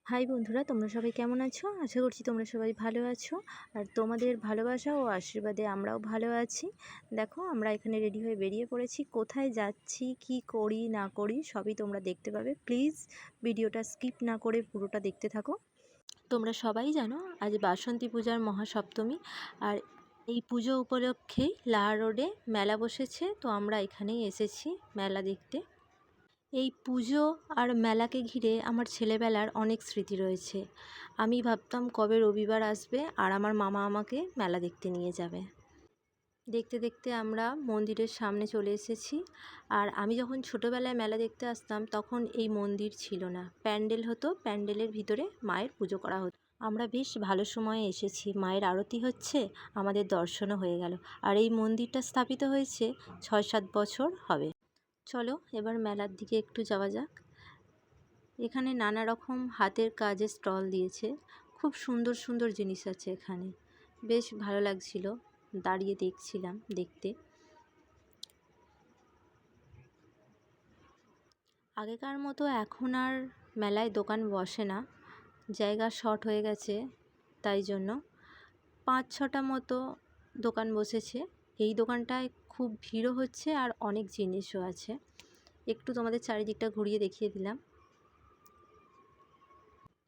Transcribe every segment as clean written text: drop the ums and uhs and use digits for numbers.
High বন্ধুরা, তোমরা সবাই কেমন আছো? আশা করছি তোমরা সবাই ভালো আছো। আর তোমাদের ভালোবাসা ও আশীর্বাদে আমরাও ভালো আছি। দেখো, আমরা এখানে রেডি হয়ে বেরিয়ে পড়েছি। কোথায় যাচ্ছি, কি করি না করি সবই তোমরা দেখতে পাবে। প্লিজ ভিডিওটা স্কিপ না করে পুরোটা দেখতে থাকো। তোমরা সবাই জানো আজ বাসন্তী পূজার মহাসপ্তমী। আর এই পুজো উপলক্ষেই লাহার রোডে মেলা বসেছে, তো আমরা এখানেই এসেছি মেলা দেখতে। এই পুজো আর মেলাকে ঘিরে আমার ছেলেবেলার অনেক স্মৃতি রয়েছে। আমি ভাবতাম কবে রবিবার আসবে আর আমার মামা আমাকে মেলা দেখতে নিয়ে যাবে। দেখতে দেখতে আমরা মন্দিরের সামনে চলে এসেছি। আর আমি যখন ছোটোবেলায় মেলা দেখতে আসতাম তখন এই মন্দির ছিল না, প্যান্ডেল হতো, প্যান্ডেলের ভিতরে মায়ের পুজো করা হতো। আমরা বেশ ভালো সময়ে এসেছি, মায়ের আরতি হচ্ছে, আমাদের দর্শনও হয়ে গেল। আর এই মন্দিরটা স্থাপিত হয়েছে 6-7 বছর হবে। চলো এবার মেলার দিকে একটু যাওয়া যাক। এখানে নানা রকম হাতের কাজের স্টল দিয়েছে, খুব সুন্দর সুন্দর জিনিস আছে এখানে। বেশ ভালো লাগছিল, দাঁড়িয়ে দেখছিলাম দেখতে। আগেকার মতো এখন আর মেলায় দোকান বসে না, জায়গা শর্ট হয়ে গেছে, তাই জন্য 5-6টা মতো দোকান বসেছে। এই দোকানটায় খুব ভিড়ও হচ্ছে আর অনেক জিনিসও আছে। একটু তোমাদের চারিদিকটা ঘুরিয়ে দেখিয়ে দিলাম।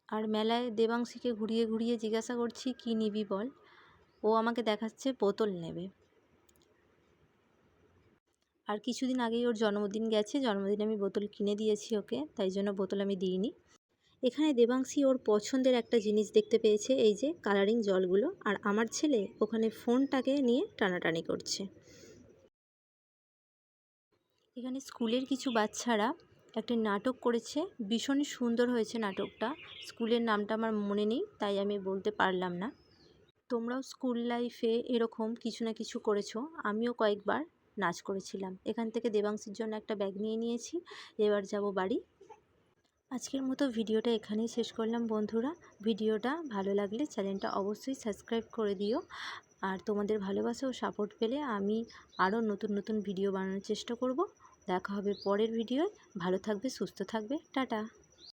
আর মেলায় দেবাংশীকে ঘুরিয়ে ঘুরিয়ে জিজ্ঞাসা করছি কি নিবি বল, ও আমাকে দেখাচ্ছে বোতল নেবে। আর কিছুদিন আগেই ওর জন্মদিন গেছে, জন্মদিনে আমি বোতল কিনে দিয়েছি ওকে, তাই জন্য বোতল আমি দিইনি। এখানে দেবাংশী ওর পছন্দের একটা জিনিস দেখতে পেয়েছে, এই যে কালারিং জলগুলো, আর আমার ছেলে ওখানে ফোনটাকে নিয়ে টানাটানি করছে। এখানে স্কুলের কিছু বাচ্চারা একটা নাটক করেছে, ভীষণ সুন্দর হয়েছে নাটকটা। স্কুলের নামটা আমার মনে নেই, তাই আমি বলতে পারলাম না। তোমরাও স্কুল লাইফে এরকম কিছু না কিছু করেছো, আমিও কয়েকবার নাচ করেছিলাম। এখান থেকে দেবাংশীর জন্য একটা ব্যাগ নিয়ে নিয়েছি, এবার যাব বাড়ি। আজকের মতো ভিডিওটা এখানেই শেষ করলাম বন্ধুরা। ভিডিওটা ভালো লাগলে চ্যানেলটা অবশ্যই সাবস্ক্রাইব করে দিও। আর তোমাদের ভালোবাসা ও সাপোর্ট পেলে আমি আরও নতুন নতুন ভিডিও বানানোর চেষ্টা করব। দেখা হবে পরের ভিডিওয়। ভালো থাকবে, সুস্থ থাকবে, টাটা।